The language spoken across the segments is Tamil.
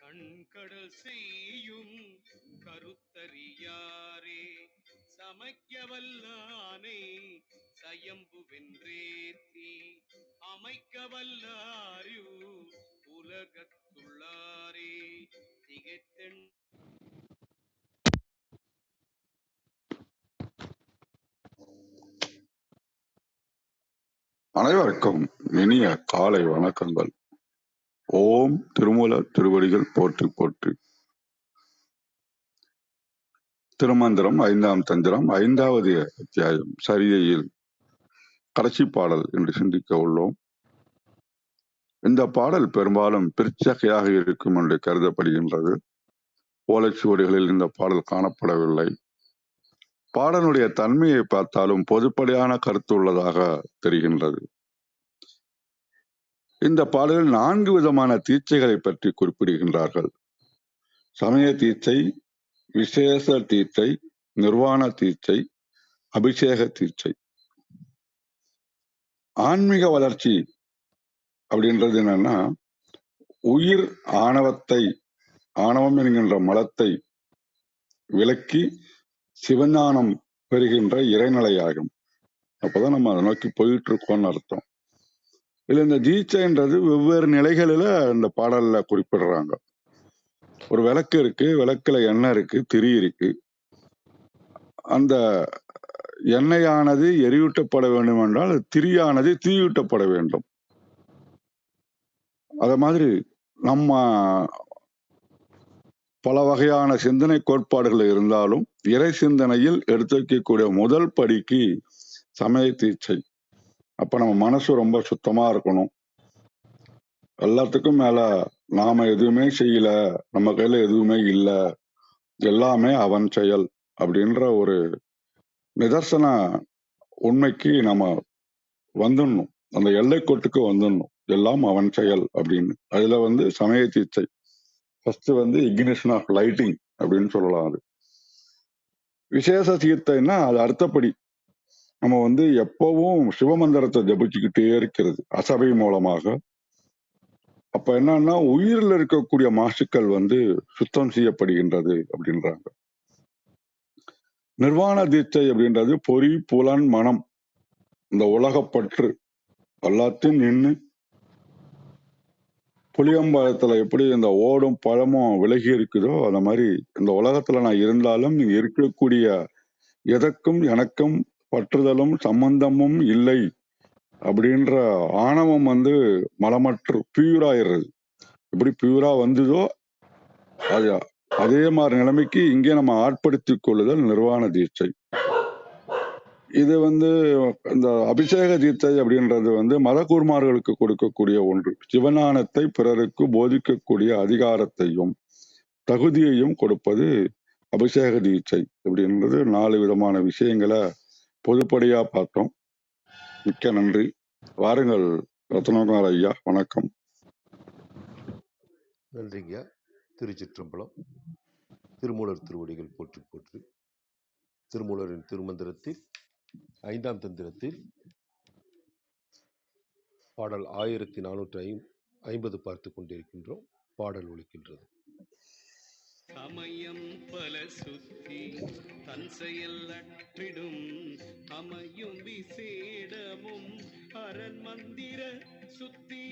கண்கடல் செய்யும் கருத்தறியாரே சமைக்க வல்லானை சயம்பு வென்றேத்தி அமைக்க வல்லாரு உலகத்துள்ளாரே திகைத்தென் அனைவருக்கும் இனிய காலை வணக்கங்கள். ஓம் திருமூல திருவடிகள் போற்றி போற்றி. திருமந்திரம் 5ஆம் தந்திரம் 5வது அத்தியாயம் சரிதையில் கடைசி பாடல் என்று சிந்திக்க உள்ளோம். இந்த பாடல் பெரும்பாலும் பிற்சகையாக இருக்கும் என்று கருதப்படுகின்றது. ஓலைச்சுவடிகளில் இந்த பாடல் காணப்படவில்லை. பாடலுடைய தன்மையை பார்த்தாலும் பொதுப்படையான கருத்து உள்ளதாக தெரிகின்றது. இந்த பாடலில் 4 விதமான தீட்சைகளை பற்றி குறிப்பிடுகின்றார்கள். சமய தீட்சை, விசேஷ தீட்சை, நிர்வாண தீட்சை, அபிஷேக தீட்சை. ஆன்மீக வளர்ச்சி அப்படின்றது என்னன்னா, உயிர் ஆணவம் என்கின்ற மலத்தை விலக்கி சிவஞானம் பெறுகின்ற இறைநிலையாகும். அப்பதான் நம்ம அதை நோக்கி போயிட்டு இருக்கோம்னு அர்த்தம். இதுல இந்த தீட்சைன்றது வெவ்வேறு நிலைகளில இந்த பாடல்ல குறிப்பிடுறாங்க. ஒரு விளக்கு இருக்கு, விளக்குல எண்ணெய் இருக்கு, திரி இருக்கு. அந்த எண்ணெயானது எரியூட்டப்பட வேண்டும் என்றால் திரியானது தீயூட்டப்பட வேண்டும். அத மாதிரி நம்ம பல வகையான சிந்தனை கோட்பாடுகள் இருந்தாலும் இறை சிந்தனையில் எடுத்து வைக்கக்கூடிய முதல் படிக்கு சமய தீட்சை. அப்ப நம்ம மனசு ரொம்ப சுத்தமா இருக்கணும். எல்லாத்துக்கும் மேல நாம எதுவுமே செய்யல, நம்ம கையில எதுவுமே இல்ல, எல்லாமே அவன் செயல் அப்படின்ற ஒரு நிதர்சன உண்மைக்கு நம்ம வந்துடணும். அந்த எல்லைக்கோட்டுக்கு வந்துடணும். எல்லாம் அவன் செயல் அப்படின்னு. அதுல சமய தீட்சை ஃபர்ஸ்ட் இக்னிஷன் ஆஃப் லைட்டிங் அப்படின்னு சொல்லலாம். அது விசேஷ தீர்த்தைன்னா அது அர்த்தப்படி நம்ம எப்பவும் சிவமந்திரத்தை ஜபிச்சுக்கிட்டே இருக்கிறது அசபை மூலமாக. அப்ப என்னன்னா உயிரில் இருக்கக்கூடிய மாசுக்கள் சுத்தம் செய்யப்படுகின்றது அப்படின்றாங்க. நிர்வாண தீட்சை அப்படின்றது பொறி புலன் மனம் இந்த உலகப்பற்று எல்லாத்தையும் நின்று புளியம்பழத்துல எப்படி இந்த ஓடும் பழமும் விலகி இருக்குதோ அந்த மாதிரி இந்த உலகத்துல நான் இருந்தாலும் இங்க இருக்கக்கூடிய எதற்கும் எனக்கும் பற்றுதலும் சம்பந்தமும் இல்லை அப்படின்ற ஆணவம் மலமற்று பியூராயிடுறது. எப்படி பியூரா வந்ததோ அது அதே மாதிரி நிலைமைக்கு இங்கே நம்ம ஆட்படுத்தி கொள்ளுதல் நிர்வாண தீட்சை. இது இந்த அபிஷேக தீட்சை அப்படின்றது மதகுருமார்களுக்கு கொடுக்கக்கூடிய ஒன்று. சிவஞானத்தை பிறருக்கு போதிக்கக்கூடிய அதிகாரத்தையும் தகுதியையும் கொடுப்பது அபிஷேக தீட்சை அப்படின்றது. 4 விதமான விஷயங்களை பொதுப்படியா பார்த்தோம். மிக்க நன்றி. வாருங்கள் ரத்னகுமார் ஐயா, வணக்கம். நன்றிங்க. திருச்சிற்றம்பலம். திருமூலர் திருவடிகள் போற்றி போற்றி. திருமூலரின் திருமந்திரத்தில் 5ஆம் தந்திரத்தில் பாடல் 1450 பார்த்து கொண்டிருக்கின்றோம். பாடல் ஒலிக்கின்றது. சமயம் பல சுத்தி தன் செயல் அற்றிடும் அமையும் விசேடமும் அரண் மந்திர சுத்தி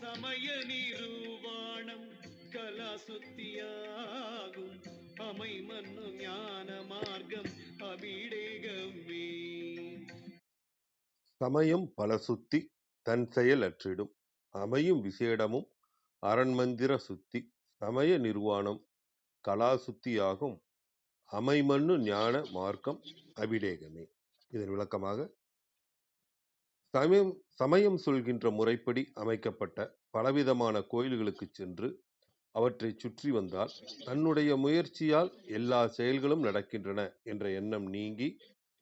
சமய நிரூபாணம் கலா சுத்தியாகும் அமை மன்னு ஞான மார்க்கம் அபிடேகமே. சமயம் பல சுத்தி தன் செயல் அற்றிடும் அமையும் விசேடமும் அரண்மந்திர சுத்தி சமய நிர்வாணம் கலா சுத்தியாகும் அமைமன்னு ஞான மார்க்கம் அபிடேகமே. இதன் விளக்கமாக, சமயம் சொல்கின்ற முறைப்படி அமைக்கப்பட்ட பலவிதமான கோயில்களுக்கு சென்று அவற்றை சுற்றி வந்தால் தன்னுடைய முயற்சியால் எல்லா செயல்களும் நடக்கின்றன என்ற எண்ணம் நீங்கி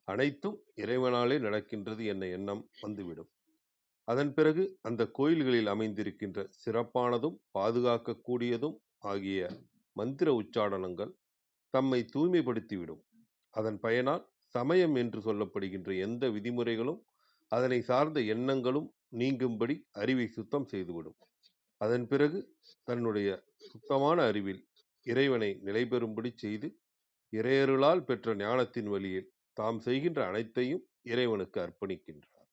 அனைத்தும் இறைவனாலே நடக்கின்றது என்ற எண்ணம் வந்துவிடும். அதன் பிறகு அந்த கோயில்களில் அமைந்திருக்கின்ற சிறப்பானதும் பாதுகாக்கக்கூடியதும் ஆகிய மந்திர உச்சாடனங்கள் தம்மை தூய்மைப்படுத்திவிடும். அதன் பயனால் சமயம் என்று சொல்லப்படுகின்ற எந்த விதிமுறைகளும் அதனை சார்ந்த எண்ணங்களும் நீங்கும்படி அறிவை சுத்தம் செய்துவிடும். அதன் பிறகு தன்னுடைய சுத்தமான அறிவில் இறைவனை நிலைபெறும்படி செய்து இறையருளால் பெற்ற ஞானத்தின் வழியில் தாம் செய்கின்ற அனைத்தையும் இறைவனுக்கு அர்ப்பணிக்கின்றார்.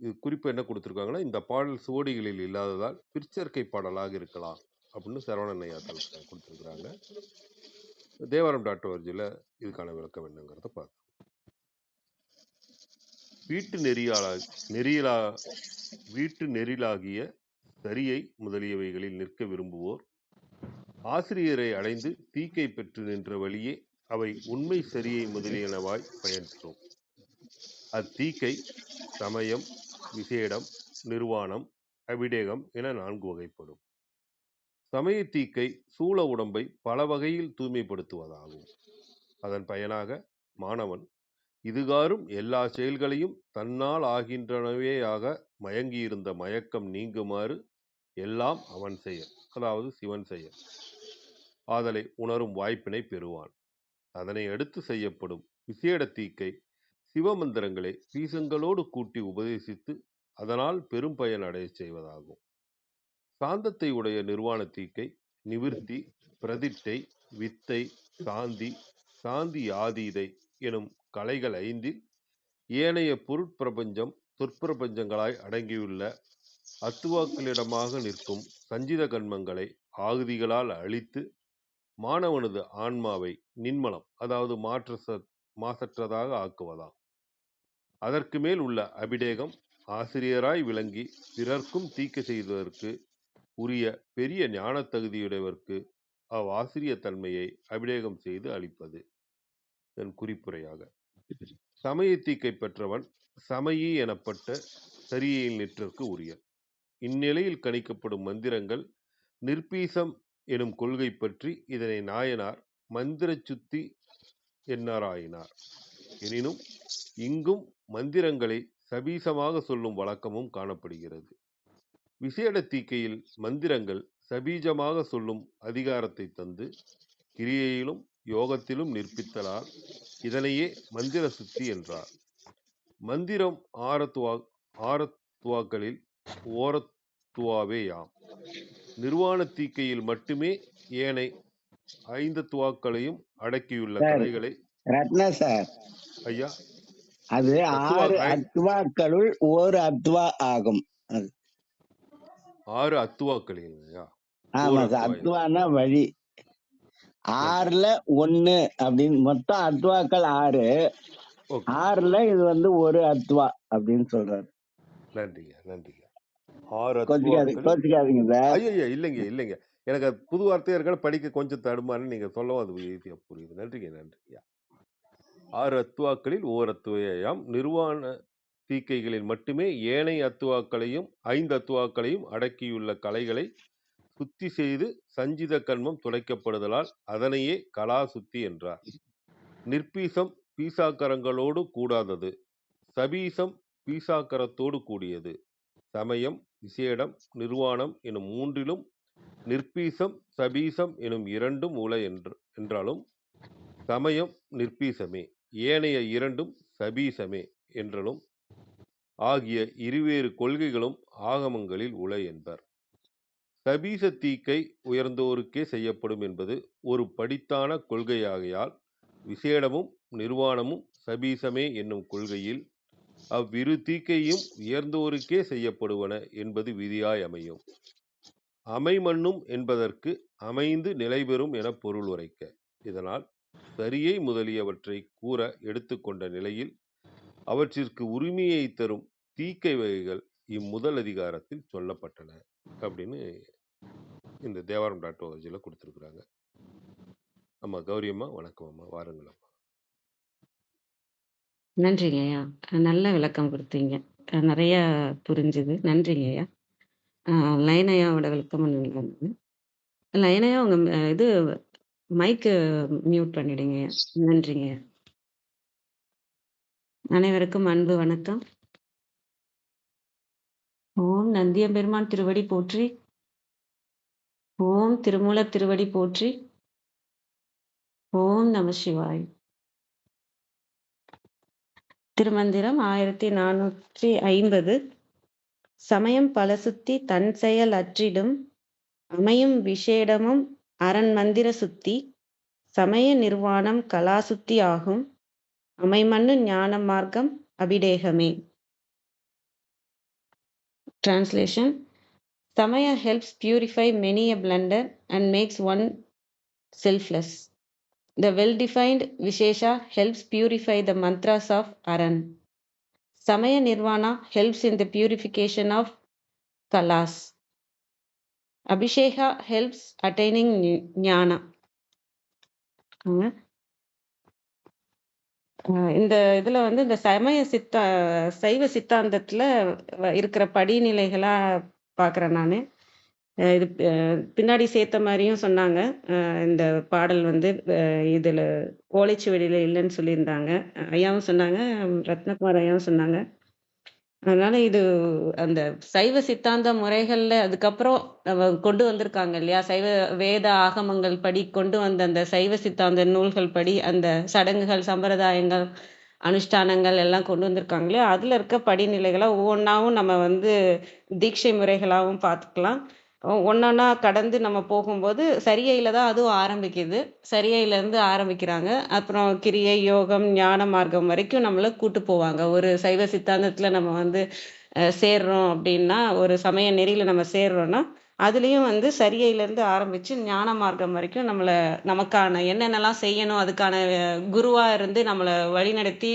இது குறிப்பு என்ன கொடுத்திருக்காங்கன்னா, இந்த பாடல் சுவடிகளில் இல்லாததால் பிற்சேர்க்கை பாடலாக இருக்கலாம் அப்படின்னு சரவணன் ஐயா கொடுத்திருக்கிறாங்க. தேவாரம் .org இதுக்கான விளக்கம் என்னங்கிறத பார்க்கலாம். வீட்டு நெறிலாகிய சரியை முதலியவைகளில் நிற்க விரும்புவோர் ஆசிரியரை அடைந்து தீக்கை பெற்று நின்ற வழியே அவை உண்மை சரியை முதலியனவாய் பயன்பெறும். அத்தீக்கை சமயம், விசேடம், நிர்வாணம், அபிடேகம் என 4 வகைப்படும். சமய தீக்கை சூழ உடம்பை பல வகையில் தூய்மைப்படுத்துவதாகும். அதன் பயனாக மாணவன் இதுகாரும் எல்லா செயல்களையும் தன்னால் ஆகின்றனவேயாக மயங்கியிருந்த மயக்கம் நீங்குமாறு எல்லாம் அவன் செயல், அதாவது சிவன் செயல் ஆதலை உணரும் வாய்ப்பினை பெறுவான். அதனை அடுத்து செய்யப்படும் விசேட தீக்கை சிவமந்திரங்களை பீசங்களோடு கூட்டி உபதேசித்து அதனால் பெரும் பயன் அடைய செய்வதாகும். சாந்தத்தை உடைய நிர்வாண தீக்கை நிவிர்த்தி, பிரதிட்டை, வித்தை, சாந்தி ஆதீதை எனும் கலைகள் 5இல் ஏனைய பொருட்பிரபஞ்சம் சொற்பிரபஞ்சங்களாய் அடங்கியுள்ள அத்துவாக்களிடமாக நிற்கும் சஞ்சித கண்மங்களை ஆகுதிகளால் அழித்து மாணவனது ஆன்மாவை நின்மலம், அதாவது மாசற்றதாக ஆக்குவதாம். அதற்கு மேல் உள்ள அபிடேகம் ஆசிரியராய் விளங்கி பிறர்க்கும் தீக்க செய்வதற்கு உரிய பெரிய ஞான தகுதியுடையவர்க்கு அவ்வாசிரிய தன்மையை அபிடேகம் செய்து அளிப்பது. இதன் குறிப்புரையாக சமய தீக்கை பெற்றவன் சமயி எனப்பட்ட சரியையில் நிற்றற்கு உரியன். இந்நிலையில் கணிக்கப்படும் மந்திரங்கள் நிர்பீசம் எனும் கொள்கை பற்றி இதனை நாயனார் மந்திர சுத்தி என்னாராயினார். எனினும் இங்கும் மந்திரங்களை சபீசமாக சொல்லும் வழக்கமும் காணப்படுகிறது. விசேட தீக்கையில் மந்திரங்கள் சபீஜமாக சொல்லும் அதிகாரத்தை தந்து கிரியையிலும் யோகத்திலும் நிற்பித்தலால் இதனையே மந்திர சுத்தி என்றார். மந்திரம் ஆரத்துவாக்களில் ஓரத்துவாவே யாம். நிர்வாண தீக்கையில் மட்டுமே ஏனை 5 துவாக்களையும் அடக்கியுள்ள கலைகளை ரத்னா சார், ஐயா அது 6 அத்வாக்களுள் ஒரு அத்வா ஆகும். 6 அத்துவாக்களில் ஆமா சார், அத்வானா வழி. 6ல 1 அப்படின்னு மொத்தம் அத்வாக்கள் 6. 6ல இது வந்து ஒரு அத்வா அப்படின்னு சொல்றாரு. நன்றிங்க. 6 கோச்சிக்காதீங்க சார். ஐயா இல்லைங்க எனக்கு புது வார்த்தையா இருக்க படிக்க கொஞ்சம் தடுமாறு, நீங்க சொல்லவும் அது ஈஸியா புரியுது. நன்றிங்க. 6 அத்துவாக்களில் ஓர் அத்துவையாம். நிர்வாண தீக்கைகளில் மட்டுமே ஏனைய அத்துவாக்களையும் 5 அத்துவாக்களையும் அடக்கியுள்ள கலைகளை சுத்தி செய்து சஞ்சித கண்மம் துளைக்கப்படுதலால் அதனையே கலா சுத்தி என்றார். நிர்பீசம் பீசாக்கரங்களோடு கூடாதது, சபீசம் பீசாக்கரத்தோடு கூடியது. சமயம், விசேடம், நிர்வாணம் எனும் 3லும் நிர்பீசம் சபீசம் எனும் 2ம் உள என்றாலும் சமயம் நிர்பீசமே, ஏனைய 2ம் சபீசமே என்றலும் ஆகிய இருவேறு கொள்கைகளும் ஆகமங்களில் உள என்பர். சபீச தீக்கை உயர்ந்தோருக்கே செய்யப்படும் என்பது ஒரு படித்தான கொள்கையாகையால் விசேடமும் நிர்வாணமும் சபீசமே என்னும் கொள்கையில் அவ்விரு தீக்கையும் உயர்ந்தோருக்கே செய்யப்படுவன என்பது விதியாய் அமையும். அமைமண்ணும் என்பதற்கு அமைந்து நிலைபெறும் என பொருள் உரைக்க. இதனால் சரியை முதலியவற்றை கூற எடுத்துக்கொண்ட நிலையில் அவற்றிற்கு உரிமையை தரும் தீக்கை வகைகள் இம்முதல் அதிகாரத்தில் சொல்லப்பட்டன அப்படின்னு இந்த தேவாரம் .org கொடுத்துருக்குறாங்க. அம்மா கௌரி அம்மா, வணக்கம் அம்மா, வாருங்கள் அம்மா. நன்றிங்க ஐயா, நல்ல விளக்கம் கொடுத்தீங்க, நிறைய புரிஞ்சுது. நன்றிங்க ஐயா. லைன் ஐயாவோட விளக்கம் இருந்தது. லைன் ஐயா உங்க இது மைக்கு மியூட் பண்ணிடுங்க ஐயா. நன்றிங்க ஐயா. அனைவருக்கும் அன்பு வணக்கம். ஓம் நந்தியம்பெருமான் திருவடி போற்றி. ஓம் திருமூல திருவடி போற்றி. ஓம் நம சிவாய். திருமந்திரம் 1450. சமயம் பல சுத்தி தன் செயல் அற்றிடும் அமையும் விஷேடமும் அரண் மந்திர சுத்தி சமய நிர்வாணம் கலாசுத்தி ஆகும் அமைமன்னு ஞான மார்க்கம் அபிடேகமே. Translation: Samaya helps purify many a blunder and makes one selfless. The well-defined Vishesha helps purify the mantras of Aran. Samaya Nirvana helps in the purification of Kalas. Abhisheka helps attaining Jnana. இந்த இதில் வந்து இந்த சைவ சித்தாந்தத்தில் இருக்கிற படிநிலைகளா பார்க்குறேன் நான். இது பின்னாடி சேர்த்த மாதிரியும் சொன்னாங்க. இந்த பாடல் வந்து இதில் ஓலைச்சுவடியில் இல்லைன்னு சொல்லியிருந்தாங்க. ஐயாவும் சொன்னாங்க, ரத்னகுமார் ஐயாவும் சொன்னாங்க. அதனால இது அந்த சைவ சித்தாந்த முறைகள்ல அதுக்கப்புறம் கொண்டு வந்திருக்காங்க இல்லையா, சைவ வேத ஆகமங்கள் படி கொண்டு வந்த அந்த சைவ சித்தாந்த நூல்கள் படி அந்த சடங்குகள், சம்பிரதாயங்கள், அனுஷ்டானங்கள் எல்லாம் கொண்டு வந்திருக்காங்க இல்லையா, அதுல இருக்க படிநிலைகளை ஒவ்வொன்றாவும் நம்ம வந்து தீட்சை முறைகளாகவும் பார்த்துக்கலாம். ஒன்றொன்னா கடந்து நம்ம போகும்போது சரியையில் தான் அதுவும் ஆரம்பிக்குது. சரியையிலேருந்து ஆரம்பிக்கிறாங்க. அப்புறம் கிரியை, யோகம், ஞான மார்க்கம் வரைக்கும் நம்மளை கூட்டு போவாங்க. ஒரு சைவ சித்தாந்தத்தில் நம்ம வந்து சேர்றோம் அப்படின்னா, ஒரு சமய நெறியில் நம்ம சேர்றோம்னா அதுலேயும் வந்து சரியையிலேருந்து ஆரம்பித்து ஞான மார்க்கம் வரைக்கும் நமக்கான என்னென்னலாம் செய்யணும் அதுக்கான குருவாக இருந்து நம்மளை வழிநடத்தி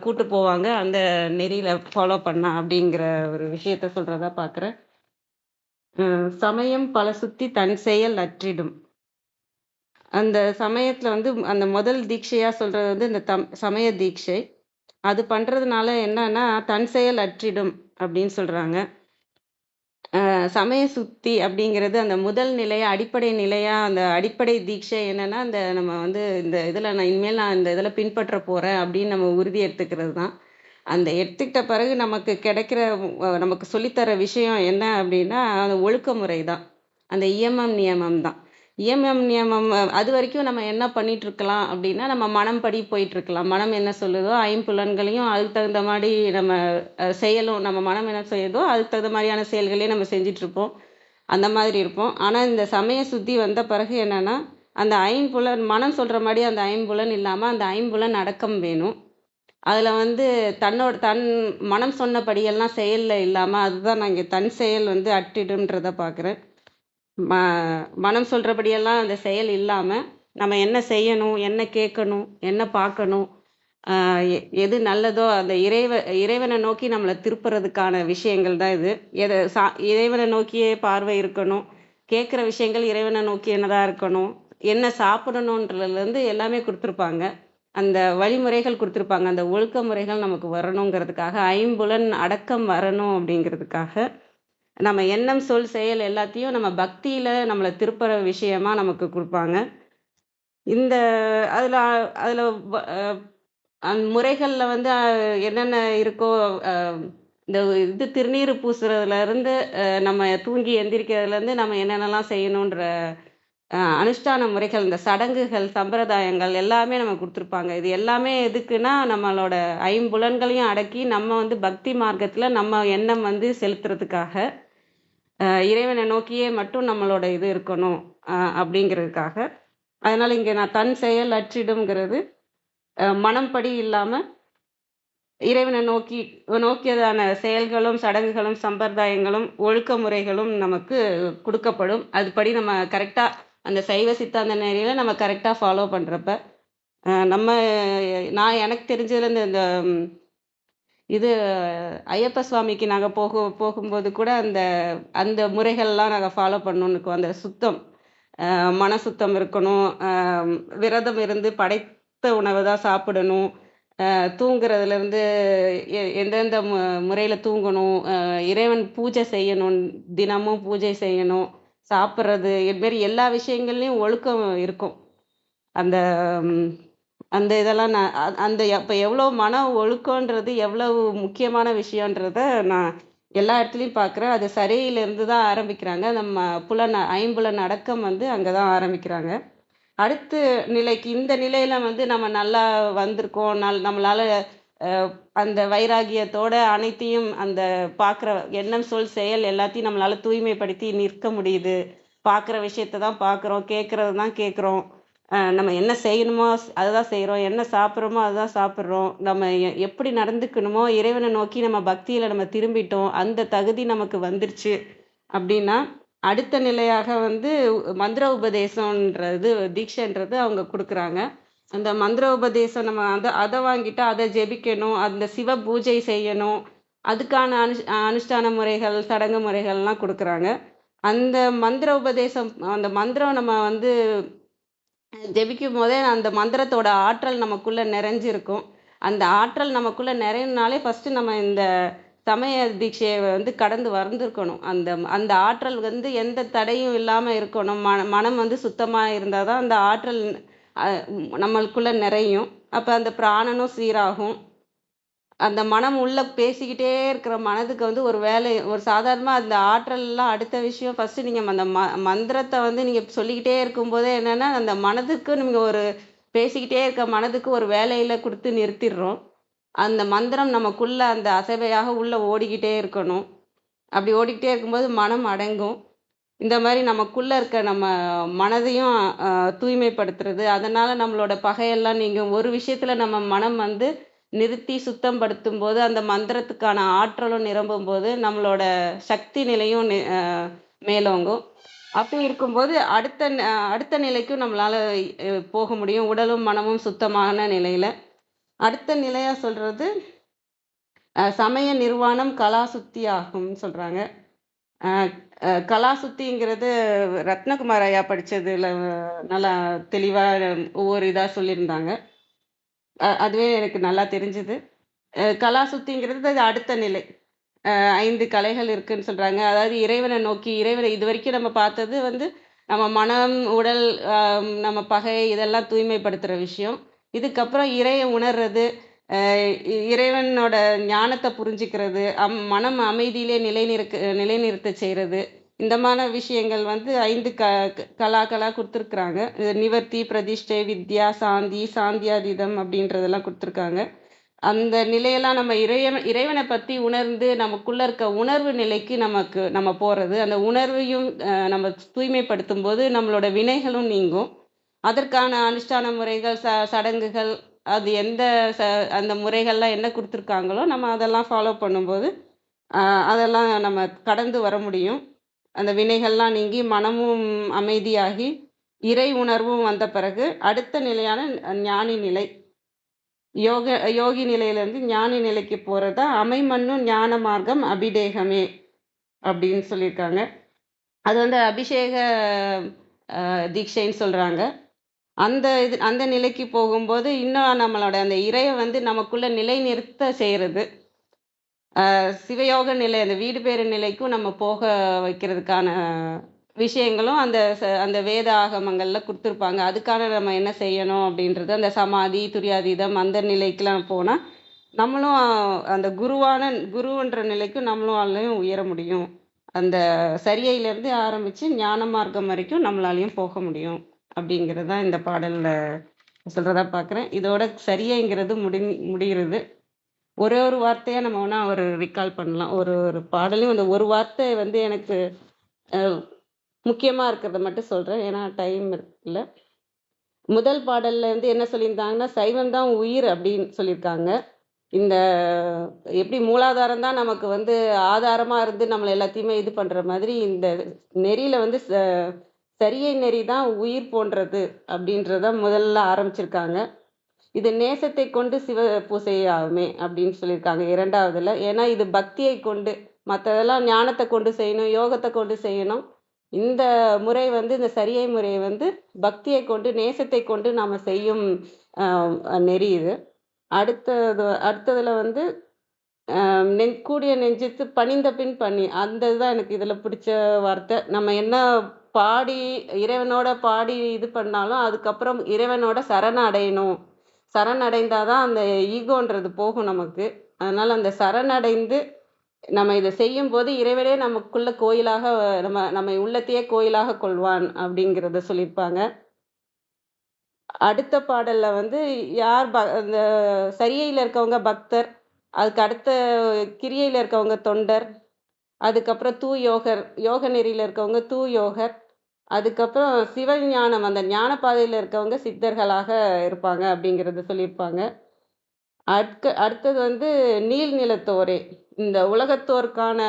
கூட்டு போவாங்க. அந்த நெறியில் ஃபாலோ பண்ணா அப்படிங்கிற ஒரு விஷயத்த சொல்கிறதா பார்க்குறேன். சமயம் பல சுத்தி தன் செயல் அற்றிடும். அந்த சமயத்துல வந்து அந்த முதல் தீட்சையா சொல்றது வந்து இந்த சமய தீட்சை. அது பண்றதுனால என்னன்னா தன் செயல் அற்றிடும் அப்படின்னு சொல்றாங்க. சமய சுத்தி அப்படிங்கிறது அந்த முதல் நிலையா, அடிப்படை நிலையா, அந்த அடிப்படை தீட்சை என்னன்னா அந்த நம்ம வந்து இந்த இதுல நான் இந்த இதுல பின்பற்ற போறேன் அப்படின்னு நம்ம உறுதி எடுத்துக்கிறது தான். அந்த எடுத்துக்கிட்ட பிறகு நமக்கு கிடைக்கிற நமக்கு சொல்லித்தர விஷயம் என்ன அப்படின்னா அந்த ஒழுக்கமுறை தான், அந்த இயமம் நியமம் தான். இயமம் நியமம் அது வரைக்கும் நம்ம என்ன பண்ணிட்டு இருக்கலாம் அப்படின்னா நம்ம மனம் படி போயிட்டு இருக்கலாம். மனம் என்ன சொல்லுதோ, ஐம்புலன்களையும் அதுக்கு தகுந்த மாதிரி நம்ம செயலும், நம்ம மனம் என்ன செய்யுதோ அதுக்கு தகுந்த மாதிரியான செயல்களையும் நம்ம செஞ்சிட்டு இருப்போம். அந்த மாதிரி இருப்போம். ஆனால் இந்த சமய சுத்தி வந்த பிறகு என்னன்னா அந்த ஐம்புலன், மனம் சொல்ற மாதிரி அந்த ஐம்புலன் இல்லாமல் அந்த ஐம்புலன் அடக்கம் வேணும். அதில் வந்து தன் மனம் சொன்னபடியெல்லாம் செயலில் இல்லாமல், அதுதான் நான் இங்கே தன் செயல் வந்து அற்றிடுன்றதை பார்க்குறேன். மனம் சொல்கிறபடியெல்லாம் அந்த செயல் இல்லாமல் நம்ம என்ன செய்யணும், என்ன கேட்கணும், என்ன பார்க்கணும், எது நல்லதோ அந்த இறைவனை நோக்கி நம்மளை திருப்புறதுக்கான விஷயங்கள் தான் இது. இறைவனை நோக்கியே பார்வை இருக்கணும். கேட்குற விஷயங்கள் இறைவனை நோக்கி என்னதான் இருக்கணும், என்ன சாப்பிடணுன்றதுலேருந்து எல்லாமே கொடுத்துருப்பாங்க. அந்த வழிமுறைகள் கொடுத்துருப்பாங்க. அந்த ஒழுக்க முறைகள் நமக்கு வரணுங்கிறதுக்காக, ஐம்புலன் அடக்கம் வரணும் அப்படிங்கிறதுக்காக நம்ம எண்ணம், சொல், செயல் எல்லாத்தையும் நம்ம பக்தியில் நம்மளை திருப்புற விஷயமா நமக்கு கொடுப்பாங்க. இந்த அதில் முறைகளில் வந்து என்னென்ன இருக்கோ, இந்த திருநீர் பூசுறதுலேருந்து நம்ம தூங்கி எந்திரிக்கிறதுலேருந்து நம்ம என்னென்னலாம் செய்யணுன்ற அனுஷ்டான முறைகள், இந்த சடங்குகள், சம்பிரதாயங்கள் எல்லாமே நம்ம கொடுத்துருப்பாங்க. இது எல்லாமே எதுக்குன்னா நம்மளோட ஐம்புலன்களையும் அடக்கி நம்ம வந்து பக்தி மார்க்கத்தில் நம்ம எண்ணம் வந்து செலுத்துறதுக்காக, இறைவனை நோக்கியே மட்டும் நம்மளோட இது இருக்கணும் அப்படிங்கிறதுக்காக. அதனால் இங்கே நான் தன் செயல் அற்றிடுங்கிறது மனம் படி இல்லாமல் இறைவனை நோக்கியதான செயல்களும், சடங்குகளும், சம்பிரதாயங்களும், ஒழுக்க முறைகளும் நமக்கு கொடுக்கப்படும். அதுபடி நம்ம கரெக்டாக அந்த சைவ சித்தாந்த நெறியில் நம்ம கரெக்டாக ஃபாலோ பண்ணுறப்ப நான் எனக்கு தெரிஞ்சதுலேருந்து இந்த இது ஐயப்ப சுவாமிக்கு நாங்கள் போகும்போது கூட அந்த முறைகள்லாம் நாங்கள் ஃபாலோ பண்ணணுன்னு, அந்த சுத்தம், மன சுத்தம் இருக்கணும், விரதம் இருந்து படைத்த உணவை தான் சாப்பிடணும், தூங்குறதுலேருந்து எந்தெந்த முறையில் தூங்கணும், இறைவன் பூஜை செய்யணும், தினமும் பூஜை செய்யணும், சாப்பிட்றது, இதுமாரி எல்லா விஷயங்கள்லையும் ஒழுக்கம் இருக்கும். அந்த அந்த இதெல்லாம் அந்த இப்போ எவ்வளோ மன ஒழுக்கன்றது எவ்வளவு முக்கியமான விஷயன்றத நான் எல்லா இடத்துலையும் பார்க்குறேன். அது சரியிலேருந்து தான் ஆரம்பிக்கிறாங்க. நம்ம ஐம்புலன் அடக்கம் வந்து அங்கே தான் ஆரம்பிக்கிறாங்க. அடுத்த நிலைக்கு, இந்த நிலையில் வந்து நம்ம நல்லா வந்திருக்கோம், நம்மளால் அந்த வைராகியத்தோட அனைத்தையும் அந்த பார்க்குற எண்ணம் சொல் செயல் எல்லாத்தையும் நம்மளால தூய்மைப்படுத்தி நிற்க முடியுது. பார்க்குற விஷயத்த தான் பார்க்குறோம், கேட்குறது தான் கேட்குறோம். நம்ம என்ன செய்யணுமோ அதுதான் செய்கிறோம், என்ன சாப்பிட்றோமோ அதுதான் சாப்பிட்றோம். நம்ம எப்படி நடந்துக்கணுமோ இறைவனை நோக்கி நம்ம பக்தியில் நம்ம திரும்பிட்டோம், அந்த தகுதி நமக்கு வந்துருச்சு அப்படின்னா அடுத்த நிலையாக வந்து மந்திர உபதேசம்ன்றது தீட்சைன்றது அவங்க கொடுக்குறாங்க. அந்த மந்திர உபதேசம் நம்ம அதை வாங்கிட்டா அதை ஜெபிக்கணும், அந்த சிவ பூஜை செய்யணும், அதுக்கான அனுஷ்டான முறைகள் சடங்கு முறைகள்லாம் கொடுக்குறாங்க. அந்த மந்திர உபதேசம் அந்த மந்திரம் நம்ம வந்து ஜெபிக்கும் போதே அந்த மந்திரத்தோட ஆற்றல் நமக்குள்ள நிறைஞ்சிருக்கும். அந்த ஆற்றல் நமக்குள்ள நிறையணுனாலே ஃபர்ஸ்ட் நம்ம இந்த சமய தீட்சையை வந்து கடந்து வந்திருக்கணும். அந்த அந்த ஆற்றல் வந்து எந்த தடையும் இல்லாமல் இருக்கணும். மனம் வந்து சுத்தமாக இருந்தால் தான் அந்த ஆற்றல் நம்மளுக்குள்ள நிறையும். அப்போ அந்த பிராணனும் சீராகும். அந்த மனம் உள்ள பேசிக்கிட்டே இருக்கிற மனதுக்கு வந்து ஒரு வேலை ஒரு சாதாரணமாக அந்த ஆற்றல்லாம் அடுத்த விஷயம் ஃபர்ஸ்ட் நீங்கள் அந்த மந்திரத்தை வந்து நீங்கள் சொல்லிக்கிட்டே இருக்கும்போதே என்னென்னா அந்த மனதுக்கு நீங்கள் ஒரு பேசிக்கிட்டே இருக்க மனதுக்கு ஒரு வேலையில் கொடுத்து நிறுத்திடுறோம். அந்த மந்திரம் நமக்குள்ள அந்த அசைவையாக உள்ள ஓடிக்கிட்டே இருக்கணும். அப்படி ஓடிக்கிட்டே இருக்கும்போது மனம் அடங்கும். இந்த மாதிரி நமக்குள்ள இருக்க நம்ம மனதையும் தூய்மைப்படுத்துறது, அதனால நம்மளோட பகையெல்லாம் நீங்கும். ஒரு விஷயத்துல நம்ம மனம் வந்து நிறுத்தி சுத்தம் படுத்தும் போது அந்த மந்திரத்துக்கான ஆற்றலும் நிரம்பும் போது நம்மளோட சக்தி நிலையும் மேலோங்கும். அப்படி இருக்கும்போது அடுத்த நிலைக்கும் நம்மளால போக முடியும். உடலும் மனமும் சுத்தமான நிலையில. அடுத்த நிலையா சொல்றது சமய நிர்வாணம் கலாசுத்தி ஆகும்னு சொல்றாங்க. கலாசுத்திங்கிறது ரத்னகுமார் ஐயா படிச்சதுல நல்லா தெளிவா ஒவ்வொரு இதா சொல்லியிருந்தாங்க. அதுவே எனக்கு நல்லா தெரிஞ்சுது. கலாசுத்திங்கிறது அது அடுத்த நிலை. 5 கலைகள் இருக்குன்னு சொல்றாங்க. அதாவது இறைவனை நோக்கி இறைவனை இது வரைக்கும் நம்ம பார்த்தது வந்து நம்ம மனம் உடல் நம்ம பகை இதெல்லாம் தூய்மைப்படுத்துற விஷயம். இதுக்கப்புறம் இறையை உணர்றது, இறைவனோட ஞானத்தை புரிஞ்சுக்கிறது, மனம் அமைதியிலே நிலைநிறுத்த செய்கிறது. இந்த மாதிரி விஷயங்கள் வந்து 5 கலாக்களாக கொடுத்துருக்குறாங்க. நிவர்த்தி, பிரதிஷ்டை, வித்யா, சாந்தியாதீதம் அப்படின்றதெல்லாம் கொடுத்துருக்காங்க. அந்த நிலையெல்லாம் நம்ம இறைவனை பற்றி உணர்ந்து நமக்குள்ள இருக்க உணர்வு நிலைக்கு நம்ம போகிறது. அந்த உணர்வையும் நம்ம தூய்மைப்படுத்தும் போது நம்மளோட வினைகளும் நீங்கும். அதற்கான அனுஷ்டான முறைகள் சடங்குகள் அது அந்த முறைகள்லாம் என்ன கொடுத்துருக்காங்களோ நம்ம அதெல்லாம் ஃபாலோ பண்ணும்போது அதெல்லாம் நம்ம கடந்து வர முடியும். அந்த வினைகள்லாம் நீங்கி மனமும் அமைதியாகி இறை உணர்வும் வந்த பிறகு அடுத்த நிலையான ஞானி நிலை, யோகி நிலையிலேருந்து ஞானி நிலைக்கு போகிறதா அமைமன்னும் ஞான மார்க்கம் அபிடேகமே அப்படின்னு சொல்லியிருக்காங்க. அது வந்து அபிஷேக தீட்சைன்னு சொல்கிறாங்க. அந்த நிலைக்கு போகும்போது இன்னும் நம்மளோட அந்த இறையை வந்து நமக்குள்ள நிலைநிறுத்த செய்கிறது. சிவயோக நிலை அந்த வீடு பேறு நிலைக்கும் நம்ம போக வைக்கிறதுக்கான விஷயங்களும் அந்த வேத ஆகமங்களில் கொடுத்துருப்பாங்க. அதுக்கான நம்ம என்ன செய்யணும் அப்படின்றது அந்த சமாதி துரியாதீதம் அந்த நிலைக்கெலாம் போனால் நம்மளும் அந்த குருன்ற நிலைக்கும் நம்மளாலையும் உயர முடியும். அந்த சரியையிலேருந்து ஆரம்பித்து ஞான மார்க்கம் வரைக்கும் நம்மளாலையும் போக முடியும் அப்படிங்கிறது தான் இந்த பாடலில் சொல்கிறதா பார்க்குறேன். இதோட சரியைங்கிறது முடிகிறது. ஒரு வார்த்தையாக நம்ம வேணா ஒரு ரிகால் பண்ணலாம். ஒரு பாடலையும் அந்த ஒரு வார்த்தை வந்து எனக்கு முக்கியமாக இருக்கிறத மட்டும் சொல்கிறேன், ஏன்னா டைம் இல்லை. முதல் பாடலில் வந்து என்ன சொல்லியிருந்தாங்கன்னா சைவம் தான் உயிர் அப்படின்னு சொல்லியிருக்காங்க. இந்த எப்படி மூலாதாரம் தான் நமக்கு வந்து ஆதாரமாக இருந்து நம்மளை எல்லாத்தையுமே இது பண்ணுற மாதிரி இந்த நெறியில் வந்து சரியை நெறி தான் உயிர் போன்றது அப்படின்றத முதல்ல ஆரம்பிச்சிருக்காங்க. இது நேசத்தை கொண்டு சிவ பூசை ஆகுமே அப்படின்னு சொல்லியிருக்காங்க இரண்டாவதுல. ஏன்னா இது பக்தியை கொண்டு, மற்றதெல்லாம் ஞானத்தை கொண்டு செய்யணும், யோகத்தை கொண்டு செய்யணும். இந்த முறை வந்து இந்த சரியை முறையை வந்து பக்தியை கொண்டு நேசத்தை கொண்டு நாம் செய்யும் நெறி இது. அடுத்ததுல வந்து கூடிய நெஞ்சித்து பணிந்த பின் பண்ணி, அந்த இதுதான் எனக்கு இதில் பிடிச்ச வார்த்தை. நம்ம என்ன பாடி இறைவனோட பாடி இது பண்ணாலும் அதுக்கப்புறம் இறைவனோட சரணடையணும். சரணடைந்தாதான் அந்த ஈகோன்றது போகும் நமக்கு. அதனால அந்த சரணடைந்து நம்ம இதை செய்யும் போது இறைவனே நமக்குள்ள கோயிலாக நம்ம உள்ளத்தையே கோயிலாக கொள்வான் அப்படிங்கிறத சொல்லியிருப்பாங்க. அடுத்த பாடல்ல வந்து யார் இந்த சரியையில் இருக்கவங்க பக்தர், அதுக்கு அடுத்த கிரியையில் இருக்கவங்க தொண்டர், அதுக்கப்புறம் யோகர், யோக நெறியில் இருக்கவங்க யோகர், அதுக்கப்புறம் சிவஞானம் அந்த ஞான பாதையில் இருக்கவங்க சித்தர்களாக இருப்பாங்க அப்படிங்கிறது சொல்லியிருப்பாங்க. அடுத்தது வந்து நீள்நிலத்தோரே, இந்த உலகத்தோருக்கான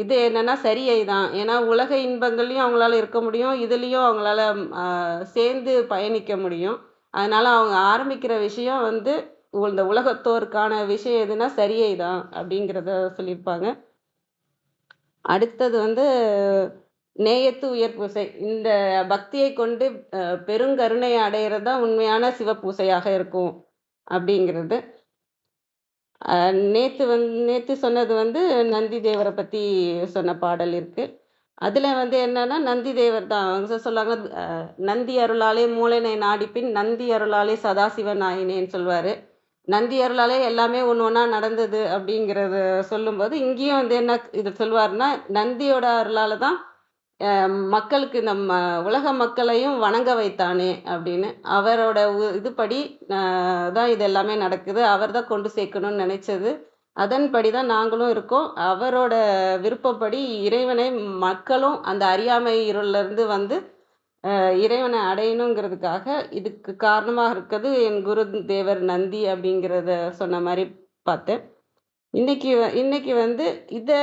இது என்னன்னா சரியை தான். ஏன்னா உலக இன்பங்கள்லையும் அவங்களால இருக்க முடியும், இதுலேயும் அவங்களால சேர்ந்து பயணிக்க முடியும். அதனால அவங்க ஆரம்பிக்கிற விஷயம் வந்து இந்த உலகத்தோருக்கான விஷயம் எதுனா சரியை தான் அப்படிங்கிறத சொல்லியிருப்பாங்க. அடுத்தது வந்து நேயத்து உயர்பூசை, இந்த பக்தியை கொண்டு பெருங்கருணையை அடையிறது தான் உண்மையான சிவபூசையாக இருக்கும் அப்படிங்கிறது. நேற்று சொன்னது வந்து நந்தி தேவரை பற்றி சொன்ன பாடல் இருக்கு. அதில் வந்து என்னன்னா நந்தி தேவர் தான் அவங்க சொல்லுவாங்க, நந்தி அருளாலே மூலனை நாடிப்பின் நந்தி அருளாலே சதாசிவன் ஆயினேன்னு சொல்லுவார். நந்தி அருளாலே எல்லாமே ஒன்று ஒன்றா நடந்தது அப்படிங்கிறத சொல்லும்போது இங்கேயும் வந்து என்ன இது சொல்லுவாருன்னா, நந்தியோட அருளால் தான் மக்களுக்கு நம்ம உலக மக்களையும் வணங்க வைத்தானே அப்படின்னு அவரோட இதுபடி தான் இது எல்லாமே நடக்குது. அவர் தான் கொண்டு சேர்க்கணும்னு நினைச்சது. அதன்படி தான் நாங்களும் இருக்கோம். அவரோட விருப்பப்படி இறைவனை மக்களும் அந்த அறியாமை இருளிலிருந்து வந்து இறைவனை அடையணுங்கிறதுக்காக இதுக்கு காரணமாக இருக்கிறது என் குரு தேவர் நந்தி அப்படிங்கிறத சொன்ன மாதிரி பார்த்தேன். இன்னைக்கு வந்து இதை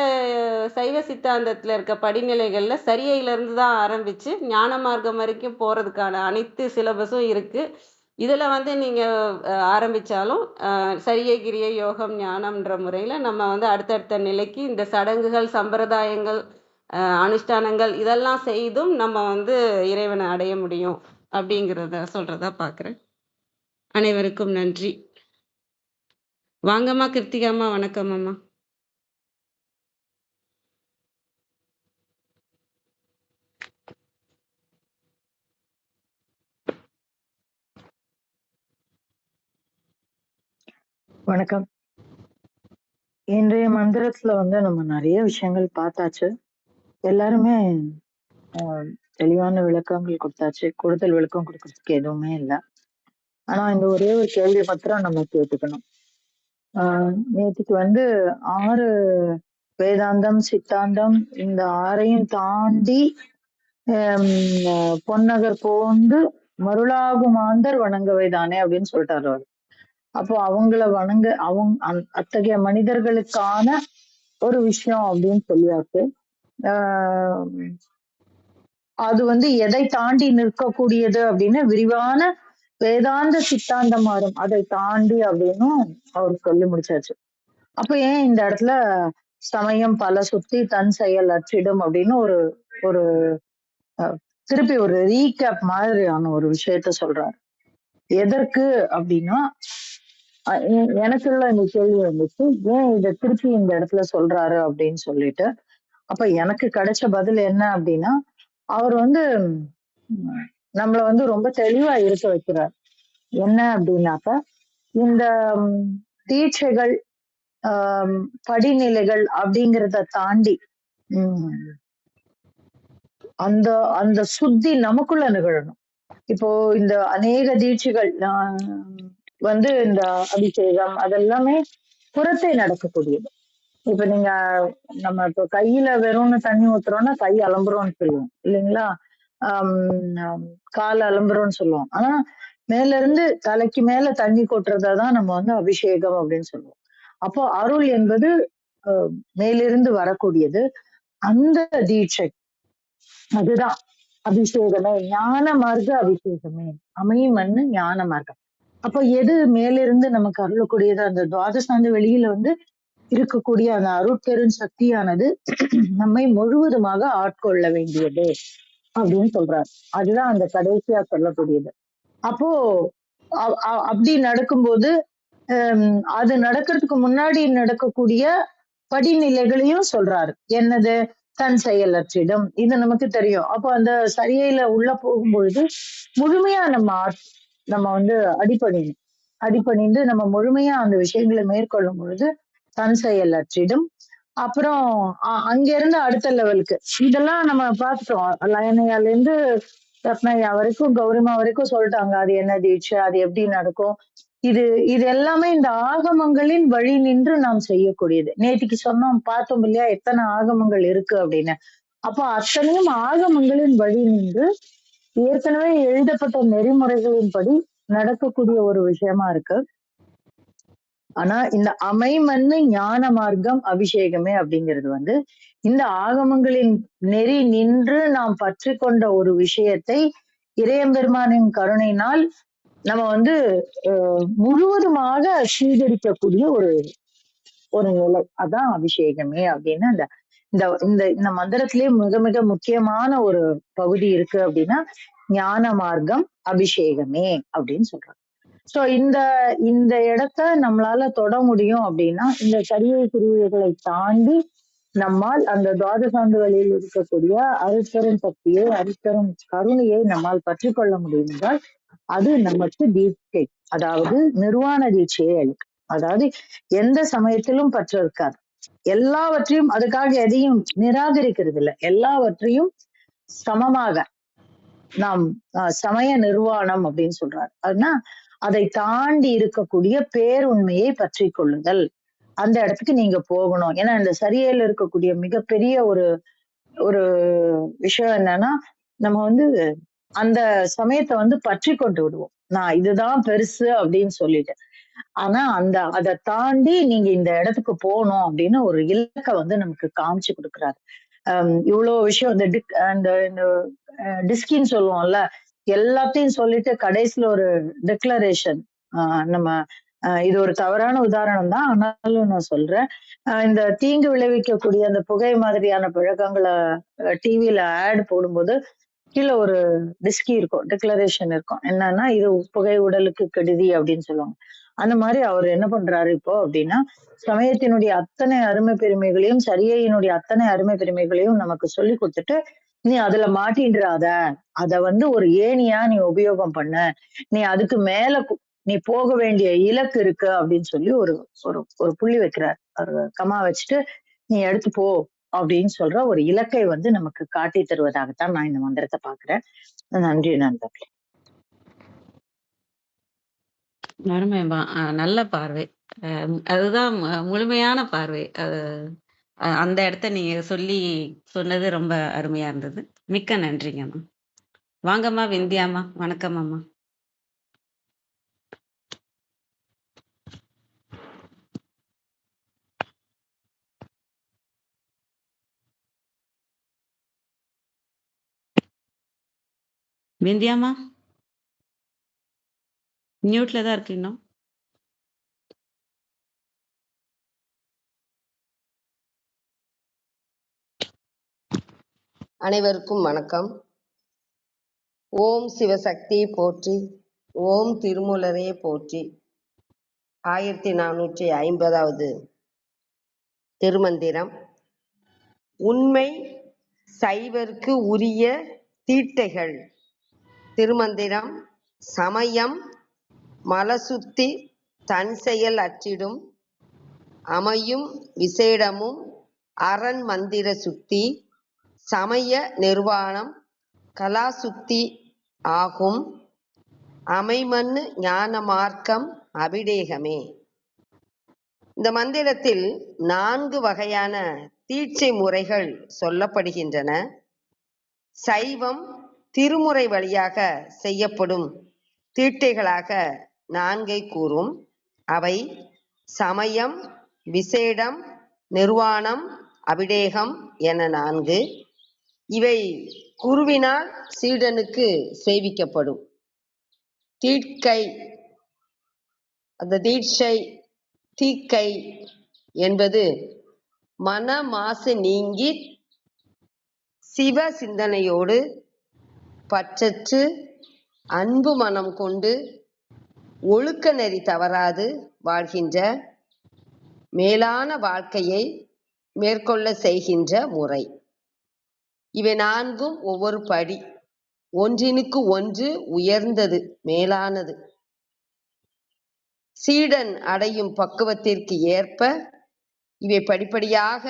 சைவ சித்தாந்தத்தில் இருக்க படிநிலைகளில் சரியையிலேருந்து தான் ஆரம்பித்து ஞான மார்க்கம் வரைக்கும் போகிறதுக்கான அனைத்து சிலபஸும் இருக்குது. இதில் வந்து நீங்கள் ஆரம்பித்தாலும் சரியை கிரியை யோகம் ஞானம்ன்ற முறையில் நம்ம வந்து அடுத்தடுத்த நிலைக்கு இந்த சடங்குகள் சம்பிரதாயங்கள் அனுஷ்டானங்கள் இதெல்லாம் செய்தும் நம்ம வந்து இறைவனை அடைய முடியும் அப்படிங்கிறத சொல்கிறதா பார்க்குறேன். அனைவருக்கும் நன்றி. வாங்கம்மா கிருத்திகாம்மா. வணக்கம் அம்மா. வணக்கம். இன்றைய மந்திரத்துல வந்து நம்ம நிறைய விஷயங்கள் பார்த்தாச்சு. எல்லாருமே தெளிவான விளக்கங்கள் கொடுத்தாச்சு. கூடுதல் விளக்கம் கொடுக்கறதுக்கு எதுவுமே இல்லை. ஆனா இந்த ஒரே ஒரு கேள்வி மாத்திரம் நம்ம கேட்டுக்கணும். நேற்றுக்கு வந்து 6 வேதாந்தம் சித்தாந்தம் இந்த 6ஐயும் தாண்டி பொன்னகர் போந்து மருளாகும் ஆந்தர் வணங்கவைதானே அப்படின்னு சொல்லிட்டாரு அவர். அப்போ அவங்கள வணங்க அத்தகைய மனிதர்களுக்கான ஒரு விஷயம் அப்படின்னு சொல்லியாச்சு. அது வந்து எதை தாண்டி நிற்கக்கூடியது அப்படின்னு விரிவான வேதாந்த சித்தாந்தம் மாறும் அதை தாண்டி அப்படின்னும் அவர் சொல்லி முடிச்சாச்சு. அப்ப ஏன் இந்த இடத்துல சமயம் பல சுத்தி தன் செயல் அற்றிடும் அப்படின்னு ஒரு ஒரு திருப்பி ஒரு ரீகேப் மாதிரியான ஒரு விஷயத்த சொல்றாரு. எதற்கு அப்படின்னா எனக்குள்ள இந்த கேள்வி வந்துச்சு, ஏன் இதை திருப்பி இந்த இடத்துல சொல்றாரு அப்படின்னு சொல்லிட்டு. அப்ப எனக்கு கிடைச்ச பதில் என்ன அப்படின்னா, அவர் வந்து நம்மள வந்து ரொம்ப தெளிவா இருக்க வைக்கிறார். என்ன அப்படின்னாக்க இந்த தீட்சைகள் படிநிலைகள் அப்படிங்கிறத தாண்டி அந்த அந்த சுத்தி நமக்குள்ள நிகழணும். இப்போ இந்த அநேக தீட்சைகள் வந்து இந்த அபிஷேகம் அதெல்லாமே புறத்தை நடக்கக்கூடியது. இப்ப நீங்க நம்ம இப்போ கையில வெறும்னு தண்ணி ஊத்துறோம்னா கை அலம்புறோம்னு சொல்லுவோம் இல்லைங்களா? கால் அலம்புறோம்னு சொல்லுவோம். ஆனா மேல இருந்து தலைக்கு மேல தண்ணி கொட்டுறதான் நம்ம வந்து அபிஷேகம் அப்படின்னு சொல்லுவோம். அப்போ அருள் என்பது மேலிருந்து வரக்கூடியது. அந்த தீட்சை அதுதான் அபிஷேகமே, ஞான மார்க்க அபிஷேகமே, அமைமன்னு ஞான மார்க்கம். அப்ப எது மேலிருந்து நமக்கு அருளக்கூடியது? அந்த துவாதசாந்த வெளியில வந்து இருக்கக்கூடிய அந்த அருட்பெரும் சக்தியானது நம்மை முழுவதுமாக ஆட்கொள்ள வேண்டியது அப்படின்னு சொல்றாரு. அதுதான் அந்த கடைசியா சொல்லக்கூடியது. அப்போ அப்படி நடக்கும்போது அது நடக்கிறதுக்கு முன்னாடி நடக்கக்கூடிய படிநிலைகளையும் சொல்றாரு. என்னது? தன் செயலற்றிடம். இது நமக்கு தெரியும். அப்போ அந்த சரியையில உள்ள போகும்பொழுது முழுமையா நம்ம வந்து அடிபணிந்து நம்ம முழுமையா அந்த விஷயங்களை மேற்கொள்ளும் பொழுது தன் செயலற்றிடும். அப்புறம் அங்க இருந்து அடுத்த லெவலுக்கு இதெல்லாம் நம்ம பார்த்துட்டோம். லயனையால இருந்து ரத்னையா வரைக்கும் கௌரிமா வரைக்கும் சொல்லிட்டாங்க அது என்ன தீட்சை, அது எப்படி நடக்கும். இது இது எல்லாமே இந்த ஆகமங்களின் வழி நின்று நாம் செய்யக்கூடியது. நேத்திக்கு சொன்னோம் பார்த்தோம் இல்லையா எத்தனை ஆகமங்கள் இருக்கு அப்படின்னு. அப்போ அத்தனையும் ஆகமங்களின் வழி நின்று ஏற்கனவே எழுதப்பட்ட நெறிமுறைகளின்படி நடக்கக்கூடிய ஒரு விஷயமா இருக்கு. ஆனா இந்த அமைமன்னு ஞான மார்க்கம் அபிஷேகமே அப்படிங்கிறது இந்த ஆகமங்களின் நெறி நின்று நாம் பற்றி கொண்ட ஒரு விஷயத்தை இறையம்பெருமானின் கருணையினால் நம்ம முழுவதுமாக ஸ்வீகரிக்கக்கூடிய ஒரு ஒரு நிலை. அதான் அபிஷேகமே அப்படின்னு அந்த இந்த இந்த இந்த மந்திரத்திலேயே மிக மிக முக்கியமான ஒரு பகுதி இருக்கு அப்படின்னா ஞான மார்க்கம் அபிஷேகமே அப்படின்னு சொல்றாங்க. சோ இந்த இந்த இடத்த நம்மளால தொட முடியும் அப்படின்னா இந்த சரியை பிரிவுகளை தாண்டி நம்மால் அந்த துவாதசாந்துகளில் இருக்கக்கூடிய அருட்பெரும் சக்தியை அருட்பெரும் கருணையை நம்மால் பற்றி கொள்ள முடியும் என்றால் அது நமக்கு தீட்சை, அதாவது நிர்வாண தீட்சையை அளிக்கும். அதாவது எந்த சமயத்திலும் பற்று இருக்காது. எல்லாவற்றையும் அதுக்காக எதையும் நிராகரிக்கிறது இல்லை, எல்லாவற்றையும் சமமாக நாம் சமய நிர்வாணம் அப்படின்னு சொல்றாரு. அதுனா அதை தாண்டி இருக்கக்கூடிய பேருண்மையை பற்றி கொள்ளுதல். அந்த இடத்துக்கு நீங்க போகணும். ஏன்னா இந்த சரியையில இருக்கக்கூடிய மிகப்பெரிய ஒரு ஒரு விஷயம் என்னன்னா நம்ம அந்த சமயத்தை பற்றி கொண்டு விடுவோம். நான் இதுதான் பெருசு அப்படின்னு சொல்லிட்டு. ஆனா அதை தாண்டி நீங்க இந்த இடத்துக்கு போகணும் அப்படின்னு ஒரு இலக்கை நமக்கு காமிச்சு கொடுக்குறாரு. இவ்வளவு விஷயம் இந்த டிஸ்கின்னு சொல்லுவோம்ல, எல்லாத்தையும் சொல்லிட்டு கடைசியில ஒரு டிக்ளரேஷன். நம்ம இது ஒரு தவறான உதாரணம் தான், ஆனாலும் நான் சொல்றேன். இந்த தீங்கு விளைவிக்கக்கூடிய அந்த புகை மாதிரியான பழக்கங்களை டிவியில ஆட் போடும்போது கீழே ஒரு டிஸ்கி இருக்கும், டிக்ளரேஷன் இருக்கும். என்னன்னா இது புகை உடலுக்கு கெடுதி அப்படின்னு சொல்லுவாங்க. அந்த மாதிரி அவர் என்ன பண்றாரு இப்போ அப்படின்னா சமயத்தினுடைய அத்தனை அருமை பெருமைகளையும் சரியையினுடைய அத்தனை அருமை பெருமைகளையும் நமக்கு சொல்லி கொடுத்துட்டு நீ அதுல மாட்டின்றாத, அத ஒரு ஏணியா நீ உபயோகம் பண்ண, நீ அதுக்கு மேல நீ போக வேண்டிய இலக்கு இருக்கு அப்படின்னு சொல்லி ஒரு ஒரு புள்ளி வைக்கிறார். கமா வச்சுட்டு நீ எடுத்து போ அப்படின்னு சொல்ற ஒரு இலக்கை நமக்கு காட்டி தருவதாகத்தான் நான் இந்த மந்திரத்தை பாக்குறேன். நன்றி நண்பர்களே. அருமைமா. நல்ல பார்வை. அதுதான் முழுமையான பார்வை. அந்த இடத்த நீங்க சொன்னது ரொம்ப அருமையா இருந்தது. மிக்க நன்றிங்கம்மா. வாங்கம்மா விந்தியாம்மா. வணக்கம் அம்மா. விந்தியாம்மா மியூட்ல தான் இருக்கு இன்னும். அனைவருக்கும் வணக்கம். ஓம் சிவசக்தி போற்றி, ஓம் திருமூலரே போற்றி. 1450வது திருமந்திரம். உண்மை சைவர்க்கு உரிய தீட்டைகள். திருமந்திரம். சமயம் மலசுத்தி தன் செயல் அற்றிடும் அமையும் விசேடமும் அரண் மந்திர சுத்தி சமய நிர்வாணம் கலாசுத்தி ஆகும் அமைமன்னு ஞான மார்க்கம் அபிடேகமே. இந்த மந்திரத்தில் 4 வகையான தீட்சை முறைகள் சொல்லப்படுகின்றன. சைவம் திருமுறை வழியாக செய்யப்படும் தீட்டைகளாக 4 கூறும். அவை சமயம், விசேடம், நிர்வாணம், அபிடேகம் என 4. இவை குருவினால் சீடனுக்கு செய்விக்கப்படும். தீட்கை, அந்த தீட்சை தீக்கை என்பது மன மாசு நீங்கி சிவ சிந்தனையோடு பற்றற்று அன்பு மனம் கொண்டு ஒழுக்க நெறி தவறாது வாழ்கின்ற மேலான வாழ்க்கையை மேற்கொள்ள செய்கின்ற முறை. இவை 4ம் ஒவ்வொரு படி, ஒன்றினுக்கு ஒன்று உயர்ந்தது, மேலானது. சீடன் அடையும் பக்குவத்திற்கு ஏற்ப இவை படிப்படியாக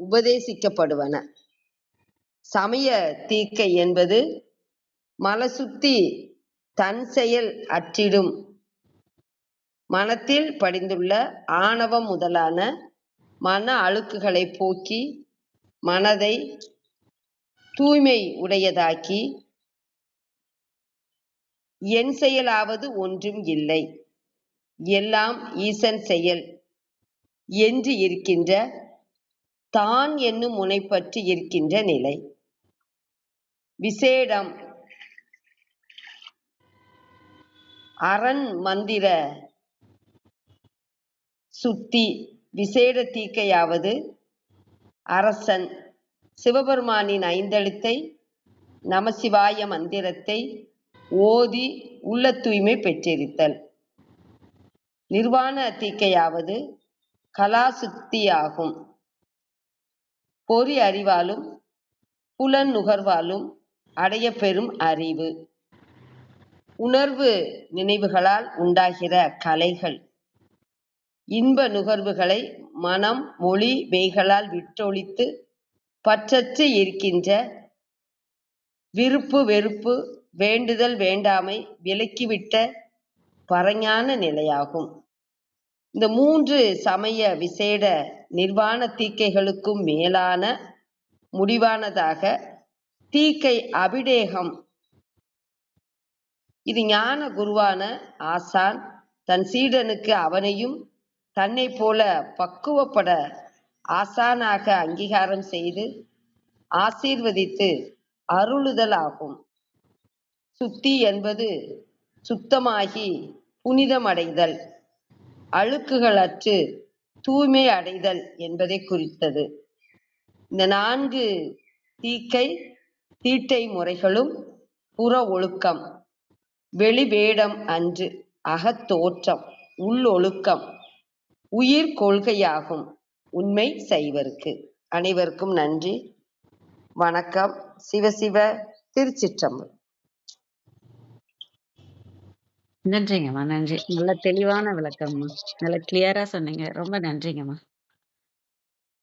உபதேசிக்கப்படுவன. சமய தீக்கை என்பது மலசுத்தி தன் செயல் அற்றிடும். மனத்தில் படிந்துள்ள ஆணவம் முதலான மன அழுக்குகளை போக்கி மனதை தூய்மை உடையதாக்கி என் செயலாவது ஒன்றும் இல்லை, எல்லாம் ஈசன் செயல் என்று இருக்கின்ற தான் என்னும் முனைப்பற்று இருக்கின்ற நிலை. விசேடம் அரண் மந்திர சுத்தி விசேட தீக்கையாவது அரசன் சிவபெருமானின் ஐந்தெழுத்தை நமசிவாய மந்திரத்தை ஓதி உள்ள தூய்மை பெற்றிருத்தல். நிர்வாண தீக்கையாவது கலாசுத்தியாகும். பொறி அறிவாலும் புலன் நுகர்வாலும் அடைய பெறும் அறிவு. உணர்வு நினைவுகளால் உண்டாகிற கலைகள் இன்ப நுகர்வுகளை மனம் மொழி மெய்களால் விட்டொழித்து பற்றற்று இருக்கின்ற விருப்பு வெறுப்பு வேண்டுதல் வேண்டாமை விலக்கிவிட்ட பரஞான நிலையாகும். இந்த 3 சமய விசேட நிர்வாண தீக்கைகளுக்கும் மேலான முடிவானதாக தீக்கை அபிடேகம். இது ஞான குருவான ஆசான் தன் சீடனுக்கு அவனையும் தன்னை போல பக்குவப்பட ஆசானாக அங்கீகாரம் செய்து ஆசீர்வதித்து அருளுதல் ஆகும். சுத்தி என்பது சுத்தமாகி புனிதமடைதல், அழுக்குகளற்று தூய்மை அடைதல் என்பதை குறித்தது. இந்த 4 தீக்கை தீட்டை முறைகளும் புற ஒழுக்கம், வெளி வேடம் அன்று, அகத்தோற்றம், உள்ளொழுக்கம், உயிர் கொள்கையாகும் உண்மை சைவருக்கு. அனைவருக்கும் நன்றி, வணக்கம். சிவசிவ. திருச்சிற்றம்பலம். நன்றிங்கம்மா, நன்றி. நல்ல தெளிவான விளக்கம்மா, நல்ல கிளியரா சொன்னீங்க. ரொம்ப நன்றிங்கம்மா.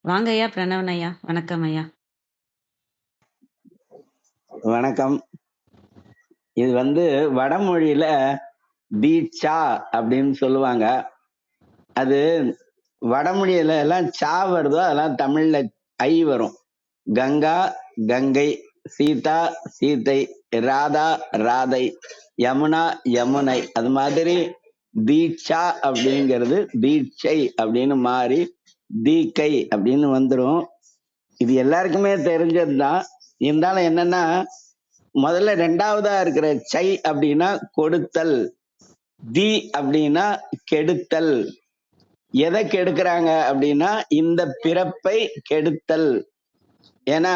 வாங்க ஐயா பிரணவன் ஐயா. வணக்கம் ஐயா. வணக்கம். இது வடமொழியில தீட்சா அப்படின்னு சொல்லுவாங்க. அது வடமொழியில எல்லாம் சா வருதோ அதெல்லாம் தமிழ்ல ஐ வரும். கங்கா கங்கை, சீதா சீதை, ராதா ராதை, யமுனா யமுனை. அது மாதிரி தீட்சா அப்படிங்கிறது தீட்சை அப்படின்னு மாறி தீக்கை அப்படின்னு வந்துடும். இது எல்லாருக்குமே தெரிஞ்சதுதான். இருந்தாலும் என்னன்னா, முதல்ல 2வதா இருக்கிற சை அப்படின்னா கொடுத்தல், தி அப்படின்னா கெடுத்தல். எதை கெடுக்கிறாங்க அப்படின்னா இந்த பிறப்பை கெடுத்தல். ஏன்னா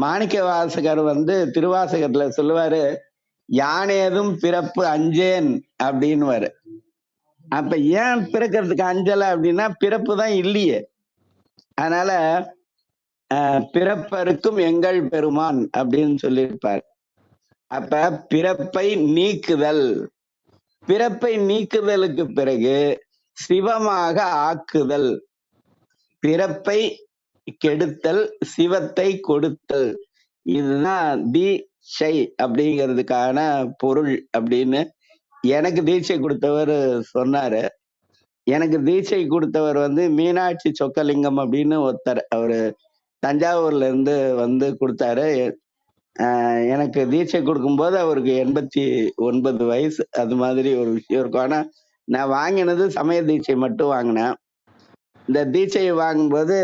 மாணிக்க வாசகர் திருவாசகத்துல சொல்லுவாரு, யானேதும் பிறப்பு அஞ்சேன் அப்படின்னுவாரு. அப்ப ஏன் பிறக்கிறதுக்கு அஞ்சல அப்படின்னா பிறப்பு தான் இல்லையே. அதனால பிறப்பருக்கும் எங்கள் பெருமான் அப்படின்னு சொல்லியிருப்பார். அப்ப பிறப்பை நீக்குதல், பிறப்பை நீக்குதலுக்கு பிறகு சிவமாக ஆக்குதல், பிறப்பை கெடுத்தல், சிவத்தை கொடுத்தல். இதுதான் தீட்சை அப்படிங்கிறதுக்கான பொருள் அப்படின்னு எனக்கு தீட்சை கொடுத்தவர் சொன்னாரு. எனக்கு தீட்சை கொடுத்தவர் மீனாட்சி சொக்கலிங்கம் அப்படின்னு ஒருத்தர். அவரு தஞ்சாவூர்ல இருந்து கொடுத்தாரு. எனக்கு தீட்சை கொடுக்கும்போது அவருக்கு 89 வயசு. அது மாதிரி ஒரு விஷயம் இருக்கும். ஆனா நான் வாங்கினது சமய தீட்சை மட்டும் வாங்கினேன். இந்த தீட்சையை வாங்கும்போது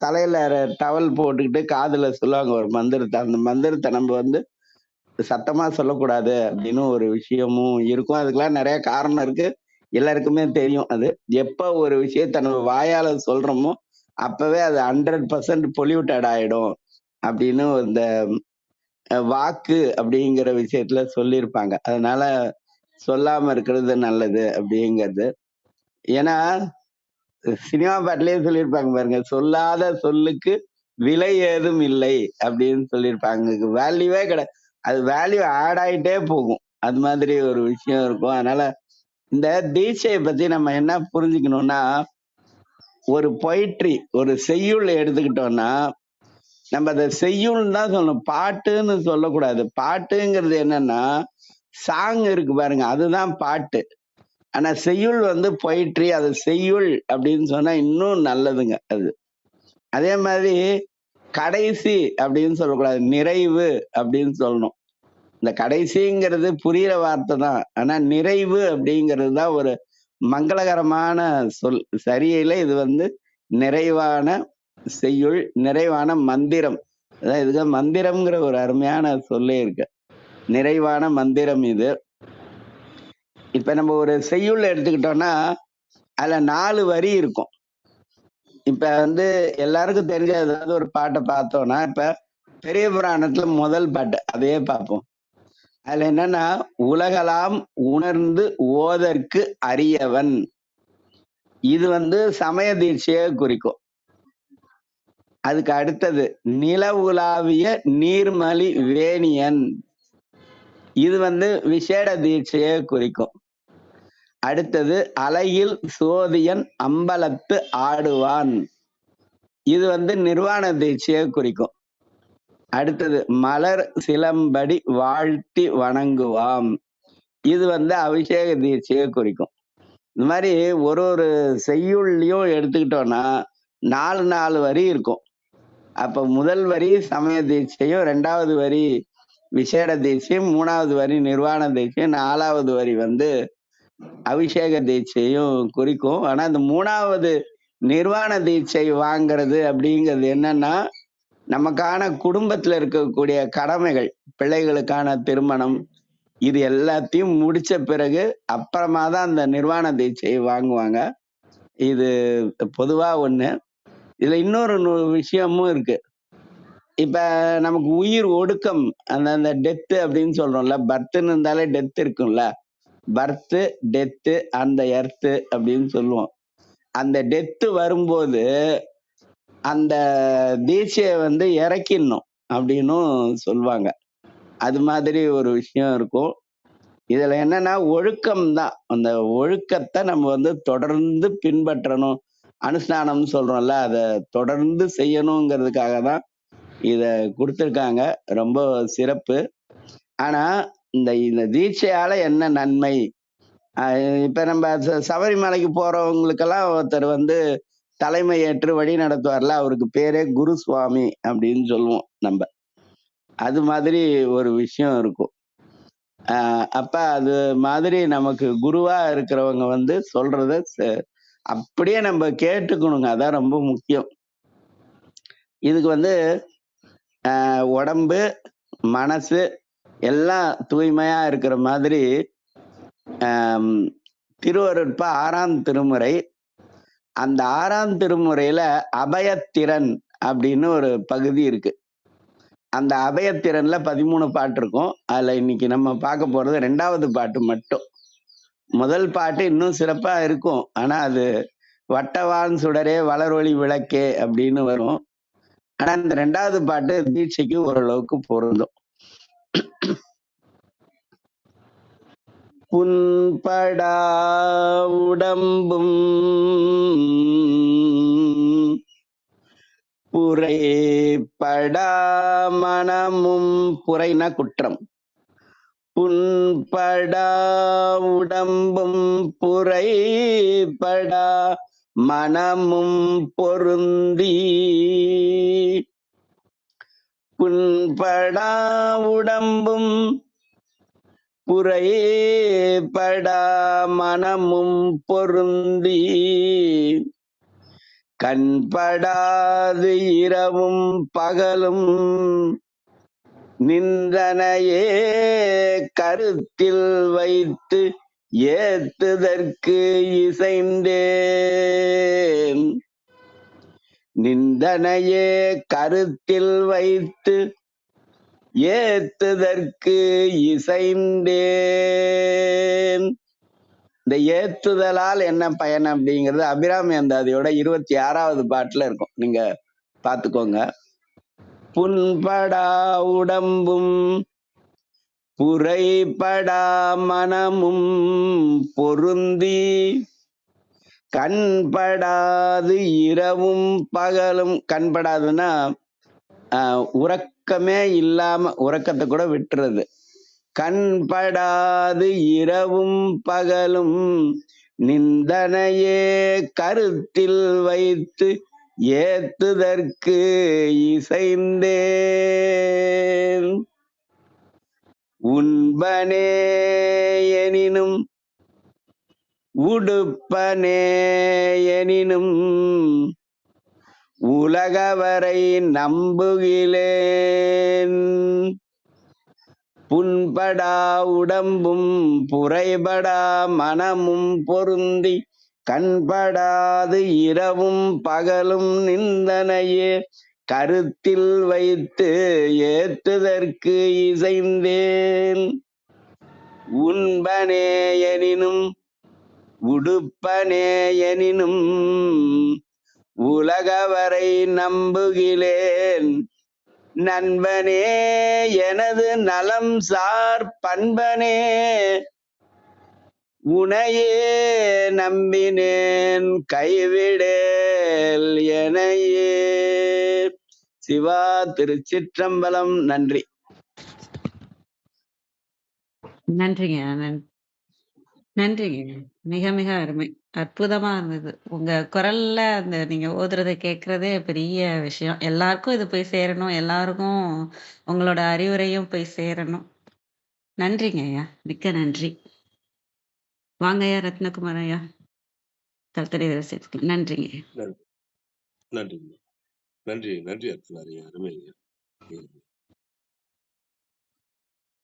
தலையில டவல் போட்டுக்கிட்டு காதுல சொல்லுவாங்க ஒரு மந்திரத்தை. அந்த மந்திரத்தை நம்ம சத்தமா சொல்லக்கூடாது அப்படின்னு ஒரு விஷயமும் இருக்கும். அதுக்கெல்லாம் நிறைய காரணம் இருக்கு, எல்லாருக்குமே தெரியும். அது எப்ப ஒரு விஷயத்தை நம்ம வாயால சொல்றோமோ அப்பவே அது 100% பொல்யூட்டட் ஆயிடும் அப்படின்னு இந்த வாக்கு அப்படிங்கிற விஷயத்துல சொல்லியிருப்பாங்க. அதனால சொல்லாம இருக்கிறது நல்லது அப்படிங்கிறது. ஏன்னா சினிமா பாட்டிலேயே சொல்லியிருப்பாங்க பாருங்க, சொல்லாத சொல்லுக்கு விலை ஏதும் இல்லை அப்படின்னு சொல்லியிருப்பாங்க. வேல்யூவே கிடையாது, அது வேல்யூ ஆட் ஆயிட்டே போகும். அது மாதிரி ஒரு விஷயம் இருக்கும். அதனால இந்த தீட்சையை பத்தி நம்ம என்ன புரிஞ்சுக்கணும்னா, ஒரு பொயிட்ரி, ஒரு செய்யுள் எடுத்துக்கிட்டோம்னா நம்ம அதை செய்யுள்னு தான் சொல்லணும், பாட்டுன்னு சொல்லக்கூடாது. பாட்டுங்கிறது என்னன்னா சாங் இருக்கு பாருங்க, அதுதான் பாட்டு. ஆனா செய்யுள் வந்து பொயிட்ரி, அது செய்யுள் அப்படின்னு சொன்னா இன்னும் நல்லதுங்க அது. அதே மாதிரி கடைசி அப்படின்னு சொல்லக்கூடாது, நிறைவு அப்படின்னு சொல்லணும். இந்த கடைசிங்கிறது புரியிற வார்த்தை தான், ஆனா நிறைவு அப்படிங்கிறது தான் ஒரு மங்களகரமான சொல். சரியில்லை, இது வந்து நிறைவான செய்யுள், நிறைவான மந்திரம். அதான் இதுக்கு மந்திரம்ங்கிற ஒரு அருமையான சொல்லே இருக்கு, நிறைவான மந்திரம் இது. இப்ப நம்ம ஒரு செய்யுள் எடுத்துக்கிட்டோம்னா அதுல 4 வரி இருக்கும். இப்ப வந்து எல்லாருக்கும் தெரிஞ்ச ஏதாவது ஒரு பாட்டை பார்த்தோம்னா, இப்ப பெரிய புராணத்துல முதல் பாட்டு அதையே பார்ப்போம். அதுல என்னன்னா, உலகலாம் உணர்ந்து ஓதற்கு அரியவன். இது வந்து சமய தீட்சையை குறிக்கும். அதுக்கு அடுத்தது நில உலாவிய நீர்மலி வேணியன். இது வந்து விசேட தீட்சையை குறிக்கும். அடுத்தது அலையில் சோதியன் அம்பலத்து ஆடுவான். இது வந்து நிர்வாண தீட்சையை குறிக்கும். அடுத்தது மலர் சிலம்படி வாழ்த்தி வணங்குவாம். இது வந்து அபிஷேக தீட்சையை குறிக்கும். இந்த மாதிரி ஒரு ஒரு செய்யுள்லையும் எடுத்துக்கிட்டோம்னா 4 வரி இருக்கும். அப்ப முதல் வரி சமய தீட்சையும், 2வது வரி விசேட தீட்சையும், 3வது வரி நிர்வாண தீட்சையும், 4வது வரி வந்து அபிஷேக தீட்சையும் குறிக்கும். ஆனா இந்த 3வது நிர்வாண தீட்சை வாங்கிறது அப்படிங்கிறது என்னன்னா, நமக்கான குடும்பத்துல இருக்கக்கூடிய கடமைகள், பிள்ளைகளுக்கான திருமணம், இது எல்லாத்தையும் முடிச்ச பிறகு அப்புறமா தான் அந்த நிர்வாண தீட்சையை வாங்குவாங்க. இது பொதுவா ஒண்ணு. இதுல இன்னொரு விஷயமும் இருக்கு. இப்ப நமக்கு உயிர் ஒடுக்கம், அந்த டெத்து அப்படின்னு சொல்றோம்ல, பர்த்ன்னு இருந்தாலே டெத் இருக்கும்ல, பர்த்து டெத்து அந்த எர்த்து அப்படின்னு சொல்லுவோம். அந்த டெத்து வரும்போது அந்த தீட்சையை வந்து இறக்கிடணும் அப்படின்னும் சொல்லுவாங்க. அது மாதிரி ஒரு விஷயம் இருக்கும். இதுல என்னன்னா ஒழுக்கம் தான், அந்த ஒழுக்கத்தை நம்ம வந்து தொடர்ந்து பின்பற்றணும். அனுஷ்டானம் சொல்றோம்ல, அதை தொடர்ந்து செய்யணுங்கிறதுக்காக தான் இத கொடுத்துருக்காங்க. ரொம்ப சிறப்பு. ஆனா இந்த தீட்சையால என்ன நன்மை? இப்ப நம்ம சபரிமலைக்கு போறவங்களுக்கெல்லாம் ஒருத்தர் வந்து தலைமை ஏற்று வழி நடத்துவார்ல, அவருக்கு பேரே குரு சுவாமி அப்படின்னு சொல்லுவோம் நம்ம. அது மாதிரி ஒரு விஷயம் இருக்கும். அப்ப அது மாதிரி நமக்கு குருவா இருக்கிறவங்க வந்து சொல்றத அப்படியே நம்ம கேட்டுக்கணுங்க, அதான் ரொம்ப முக்கியம். இதுக்கு வந்து உடம்பு மனசு எல்லாம் தூய்மையா இருக்கிற மாதிரி திருவருட்பா 6ஆம் திருமுறை, அந்த 6ஆம் திருமுறையில அபயத்திறன் அப்படின்னு ஒரு பகுதி இருக்கு. அந்த அபயத்திறன்ல 13 பாட்டு இருக்கும். அதுல இன்னைக்கு நம்ம பார்க்க போறது 2வது பாட்டு மட்டும். முதல் பாட்டு இன்னும் சிறப்பா இருக்கும், ஆனா அது வட்டவான் சுடரே வளரொளி விளக்கே அப்படின்னு வரும். ஆனா இந்த 2வது பாட்டு தீட்சைக்கு ஓரளவுக்கு பொருந்தும். புன்படா உடம்பும் புரைப்படா மனமும், புரைனா குற்றம், புன்படா உடம்பும் புரைப்படா மனமும் பொருந்தி, புன்படா உடம்பும் புரைப்படா மனமும் பொருந்தி, கண்படாது இரவும் பகலும் நிந்தனையே கருத்தில் வைத்து ஏத்துதற்கு இசைந்தேன். நிந்தனையே கருத்தில் வைத்து ஏத்துதற்கு இசைந்தேன். இந்த ஏத்துதலால் என்ன பயன் அப்படிங்கிறது அபிராமி அந்தாதியோட 26வது பாட்டுல இருக்கும், நீங்க பாத்துக்கோங்க. புன்படா உடம்பும் புரைப்படா மனமும் பொருந்தி, கண்படாது இரவும் பகலும். கண்படாதுன்னா உறக்கமே இல்லாம உறக்கத்தை கூட விட்டுறது. கண்படாது இரவும் பகலும் நிந்தனையே கருத்தில் வைத்து ஏத்துதற்கு இசைந்தேன். உண்பனே எனினும் உடுப்பனே எனினும் உலகவரை நம்புகிலேன். புண்படா உடம்பும் புரைபடா மனமும் பொருந்தி கண்படாது இரவும் பகலும் நிந்தனையே கருத்தில் வைத்து ஏத்துதற்கு இசைந்தேன். உண்பனே எனினும் உடுப்பனே எனினும் உலகவரை நம்புகிலேன். நண்பனே எனது நலம் சார் பண்பனே உனையே நம்பினேன் கைவிடேல் எனையே. சிவா திருச்சிற்றம்பலம். நன்றி. நன்றிங்க. நன்றிங்க. மிக மிக அருமை. அற்புதமா இருந்தது. உங்க குரல்ல அந்த நீங்க ஓதுறத கேட்கறதே பெரிய விஷயம். எல்லாருக்கும் இது போய் சேரணும். எல்லாருக்கும் உங்களோட அறிவுரையும் போய் சேரணும். நன்றிங்க ஐயா. மிக்க நன்றி. வாங்க ஐயா ரத்னகுமார் ஐயா. கல்தரை சேர்த்துக்கலாம். நன்றிங்க ஐயா. நன்றி நன்றிங்க. நன்றி நன்றி அர்த்தனாரியா. அருமைங்க.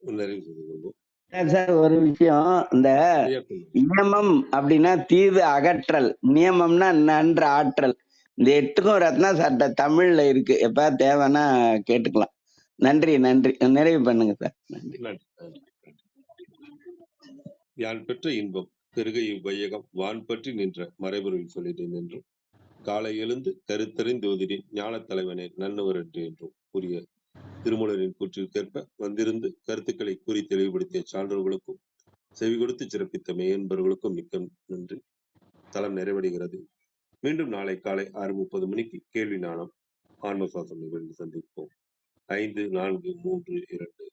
நிறைவு செய்து கொள்வோம். சார் ஒரு விஷயம், இந்த ஐயா சொல்லுங்க. நியமம் அப்படின்னா தீது அகற்றல், நியமம்னா நன்ற ஆற்றல். இந்த 8க்கும் ரத்னா சார்ட்ட தமிழ்ல இருக்கு. எப்ப தேவைன்னா கேட்டுக்கலாம். நன்றி நன்றி. நிறைவு பண்ணுங்க சார். நன்றி. நன்றி நன்றி நன்றி. யான் பெற்ற இன்பம் பெருக இவ்வையகம் வான் பற்றி நின்ற மறைபொருள் சொல்லிட்டேன் என்றும் காலை எழுந்து கருத்தறிந்தோதிரின் ஞான தலைவனே நன்னவர் என்று என்றும் கூறிய திருமூலரின் கூற்றிற்கேற்ப வந்திருந்து கருத்துக்களை கூறி தெளிவுபடுத்திய சான்றோர்களுக்கும் செவி கொடுத்து சிறப்பித்த மெய்யன்பர்களுக்கும் மிக்க நன்றி. தளம் நிறைவடைகிறது. மீண்டும் நாளை காலை 6:30 மணிக்கு கேள்வி ஞானம் ஆன்ம சுவாசம் நிகழ்ந்து சந்திப்போம். 5, 4, 3, 2